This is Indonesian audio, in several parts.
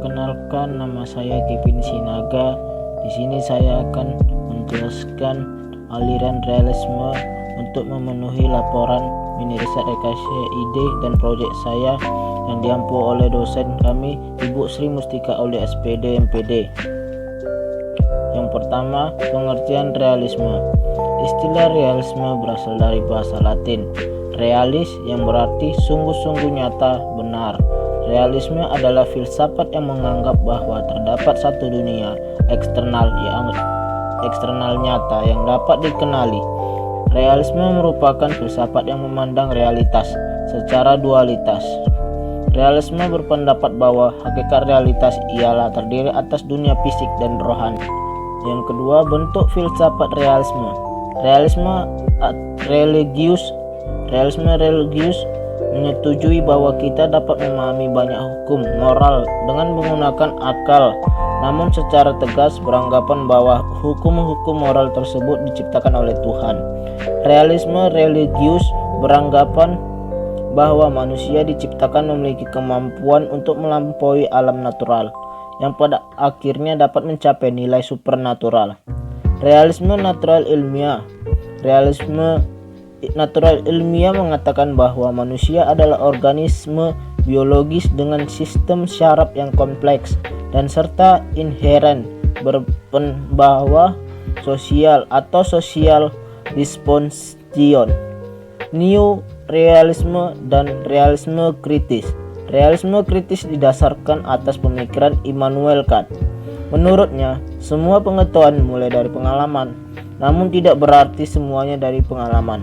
Perkenalkan, nama saya Kevin Sinaga. Di sini saya akan menjelaskan aliran realisme untuk memenuhi laporan mini riset rekayasa ide dan proyek saya yang diampu oleh dosen kami, Ibu Sri Mustika Aulia SPD MPD. Yang pertama, pengertian realisme. Istilah realisme berasal dari bahasa Latin realis, yang berarti sungguh-sungguh nyata, benar. Realisme adalah filsafat yang menganggap bahwa terdapat satu dunia eksternal nyata yang dapat dikenali. Realisme merupakan filsafat yang memandang realitas secara dualitas. Realisme berpendapat bahwa hakikat realitas ialah terdiri atas dunia fisik dan rohani. Yang kedua, bentuk filsafat realisme. Realisme religius menyetujui bahwa kita dapat memahami banyak hukum moral dengan menggunakan akal, namun secara tegas beranggapan bahwa hukum-hukum moral tersebut diciptakan oleh Tuhan. Realisme religius beranggapan bahwa manusia diciptakan memiliki kemampuan untuk melampaui alam natural yang pada akhirnya dapat mencapai nilai supernatural. Realisme natural ilmiah. Realisme natural ilmiah mengatakan bahwa manusia adalah organisme biologis dengan sistem syaraf yang kompleks dan serta inheren berpembawa sosial atau social disposition. New realisme dan realisme kritis. Realisme kritis didasarkan atas pemikiran Immanuel Kant. Menurutnya, semua pengetahuan mulai dari pengalaman, namun tidak berarti semuanya dari pengalaman.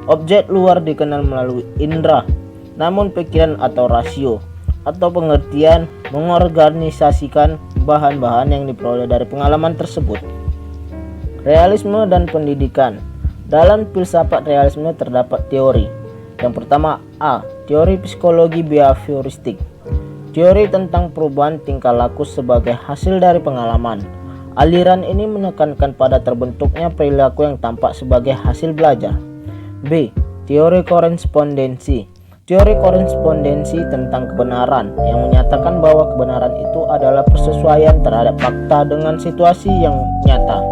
Objek luar dikenal melalui indera, namun pikiran atau rasio atau pengertian mengorganisasikan bahan-bahan yang diperoleh dari pengalaman tersebut. Realisme dan pendidikan. Dalam filsafat realisme terdapat teori. Yang pertama, A. Teori psikologi behavioristik. Teori tentang perubahan tingkah laku sebagai hasil dari pengalaman. Aliran ini menekankan pada terbentuknya perilaku yang tampak sebagai hasil belajar. B. Teori korespondensi. Teori korespondensi tentang kebenaran yang menyatakan bahwa kebenaran itu adalah persesuaian terhadap fakta dengan situasi yang nyata.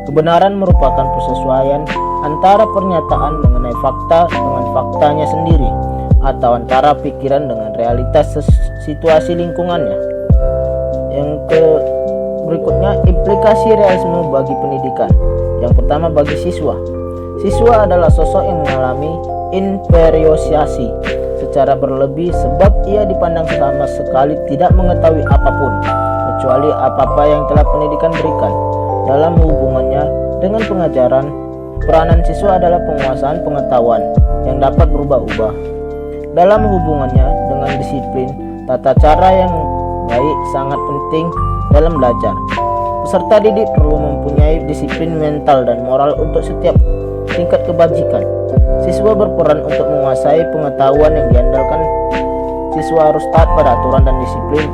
Kebenaran merupakan persesuaian antara pernyataan mengenai fakta dengan faktanya sendiri, atau antara pikiran dengan realitas situasi lingkungannya. Berikutnya, implikasi realisme bagi pendidikan. Yang pertama, bagi siswa. Siswa adalah sosok yang mengalami inferioriasi secara berlebih sebab ia dipandang sama sekali tidak mengetahui apapun kecuali apa-apa yang telah pendidikan berikan. Dalam hubungannya dengan pengajaran, peranan siswa adalah penguasaan pengetahuan yang dapat berubah-ubah. Dalam hubungannya dengan disiplin, tata cara yang baik sangat penting dalam belajar. Peserta didik perlu mempunyai disiplin mental dan moral untuk setiap tingkat kebajikan. Siswa berperan untuk menguasai pengetahuan yang diandalkan. Siswa harus taat pada aturan dan disiplin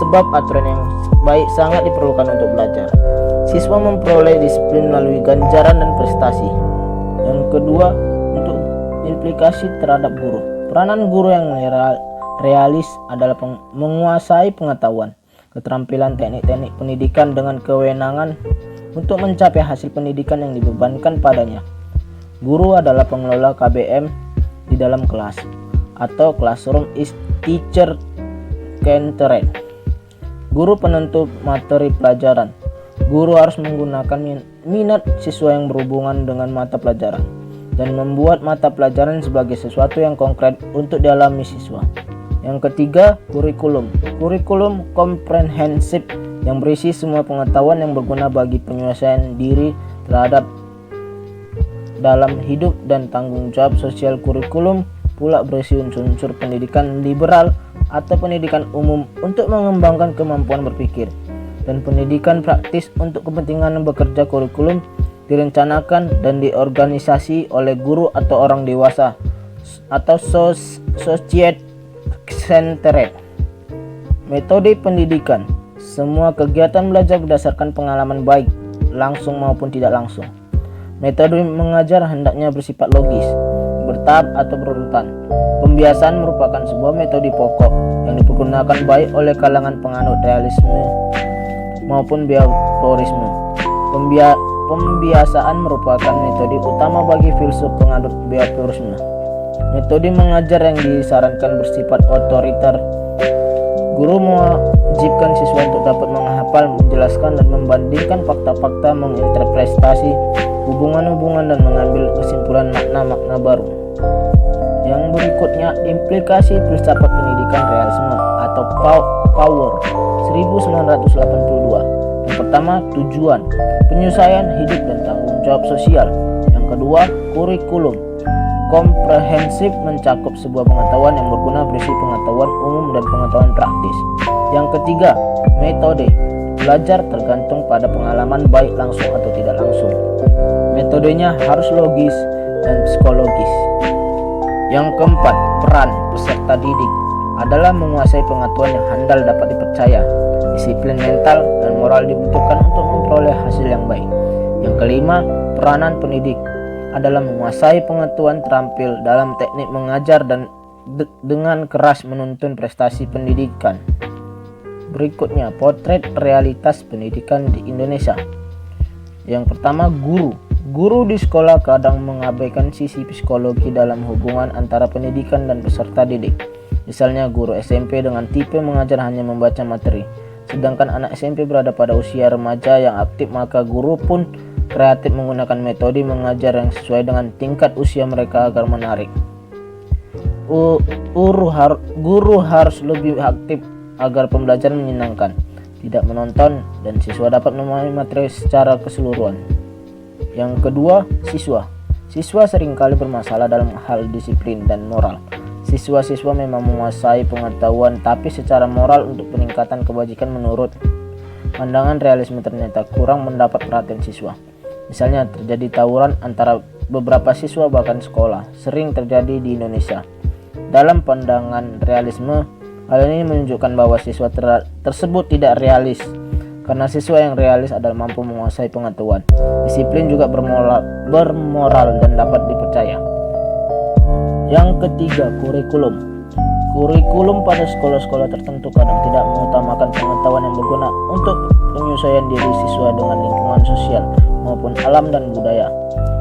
sebab aturan yang baik sangat diperlukan untuk belajar. Siswa memperoleh disiplin melalui ganjaran dan prestasi. Yang kedua, untuk implikasi terhadap guru. Peranan guru yang realis adalah menguasai pengetahuan, keterampilan teknik-teknik pendidikan dengan kewenangan untuk mencapai hasil pendidikan yang dibebankan padanya. Guru adalah pengelola KBM di dalam kelas, atau classroom is teacher centered. Guru penentu materi pelajaran. Guru harus menggunakan minat siswa yang berhubungan dengan mata pelajaran dan membuat mata pelajaran sebagai sesuatu yang konkret untuk dialami siswa. Yang ketiga, kurikulum. Kurikulum komprehensif yang berisi semua pengetahuan yang berguna bagi penyelesaian diri terhadap dalam hidup dan tanggung jawab sosial. Kurikulum pula berisi unsur-unsur pendidikan liberal atau pendidikan umum untuk mengembangkan kemampuan berpikir, dan pendidikan praktis untuk kepentingan bekerja. Kurikulum direncanakan dan diorganisasi oleh guru atau orang dewasa atau society centered. Metode pendidikan. Semua kegiatan belajar berdasarkan pengalaman baik, langsung maupun tidak langsung. Metode mengajar hendaknya bersifat logis, bertahap atau berurutan. Pembiasaan merupakan sebuah metode pokok yang dipergunakan baik oleh kalangan penganut realisme maupun behaviorisme. Pembiasaan merupakan metode utama bagi filsuf penganut behaviorisme. Metode mengajar yang disarankan bersifat otoriter. Guru mewajibkan siswa untuk dapat menghafal, menjelaskan, dan membandingkan fakta-fakta, menginterpretasi hubungan-hubungan, dan mengambil kesimpulan makna-makna baru. Yang berikutnya, implikasi filsafat pendidikan realisme atau Power 1982. Yang pertama, tujuan, penyelesaian hidup dan tanggung jawab sosial. Yang kedua, kurikulum, komprehensif, mencakup sebuah pengetahuan yang berguna, berisi pengetahuan umum dan pengetahuan praktis. Yang ketiga, metode, belajar tergantung pada pengalaman baik langsung atau tidak langsung. Metodenya harus logis dan psikologis. Yang keempat, peran peserta didik adalah menguasai pengetahuan yang handal dapat dipercaya. Disiplin mental dan moral dibutuhkan untuk memperoleh hasil yang baik. Yang kelima, peranan pendidik adalah menguasai pengetahuan, terampil dalam teknik mengajar dan dengan keras menuntun prestasi pendidikan. Berikutnya, potret realitas pendidikan di Indonesia. Yang pertama, guru. Guru di sekolah kadang mengabaikan sisi psikologi dalam hubungan antara pendidikan dan peserta didik. Misalnya, guru SMP dengan tipe mengajar hanya membaca materi, sedangkan anak SMP berada pada usia remaja yang aktif, maka guru pun kreatif menggunakan metode mengajar yang sesuai dengan tingkat usia mereka agar menarik. Guru harus lebih aktif agar pembelajaran menyenangkan, tidak menonton, dan siswa dapat memahami materi secara keseluruhan. Yang kedua, siswa. Siswa seringkali bermasalah dalam hal disiplin dan moral. Siswa-siswa memang menguasai pengetahuan, tapi secara moral untuk peningkatan kebajikan menurut pandangan realisme ternyata kurang mendapat perhatian siswa. Misalnya terjadi tawuran antara beberapa siswa bahkan sekolah, sering terjadi di Indonesia. Dalam pandangan realisme, hal ini menunjukkan bahwa siswa tersebut tidak realis, karena siswa yang realis adalah mampu menguasai pengetahuan. Disiplin juga bermoral dan dapat dipercaya. Yang ketiga, kurikulum. Kurikulum pada sekolah-sekolah tertentu kadang tidak mengutamakan pengetahuan yang berguna untuk penyesuaian diri siswa dengan lingkungan sosial maupun alam dan budaya.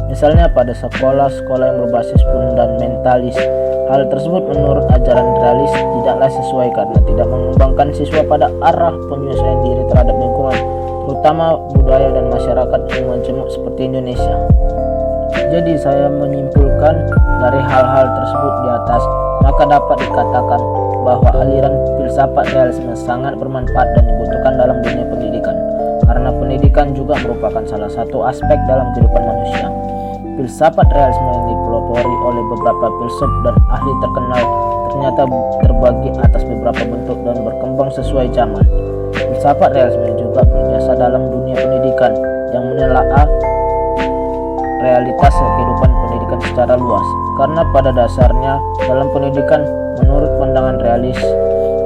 Misalnya pada sekolah-sekolah yang berbasis fundamentalis, hal tersebut menurut ajaran realis tidaklah sesuai karena tidak mengembangkan siswa pada arah penyesuaian diri terhadap lingkungan, terutama budaya dan masyarakat yang majemuk seperti Indonesia. Jadi saya menyimpulkan dari hal-hal tersebut di atas, maka dapat dikatakan bahwa aliran filsafat realisme sangat bermanfaat dan dibutuhkan dalam dunia pendidikan, karena pendidikan juga merupakan salah satu aspek dalam kehidupan manusia. Filsafat realisme yang dipelopori oleh beberapa filsuf dan ahli terkenal ternyata terbagi atas beberapa bentuk dan berkembang sesuai zaman. Filsafat realisme juga berjasa dalam dunia pendidikan yang menelaah realitas kehidupan pendidikan secara luas, karena pada dasarnya dalam pendidikan menurut pandangan realis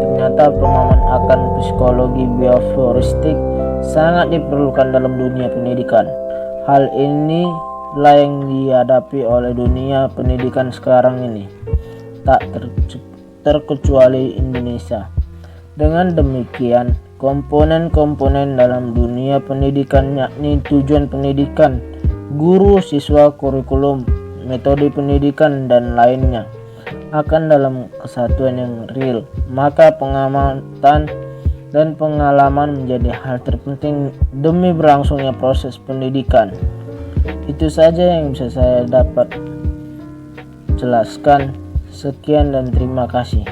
ternyata pemahaman akan psikologi behavioristik sangat diperlukan dalam dunia pendidikan. Hal ini lah yang dihadapi oleh dunia pendidikan sekarang ini, tak terkecuali Indonesia. Dengan demikian, komponen-komponen dalam dunia pendidikan yakni tujuan pendidikan, guru, siswa, kurikulum, metode pendidikan, dan lainnya akan dalam kesatuan yang real, maka pengamatan dan pengalaman menjadi hal terpenting demi berlangsungnya proses pendidikan. Itu saja yang bisa saya dapat jelaskan. Sekian dan terima kasih.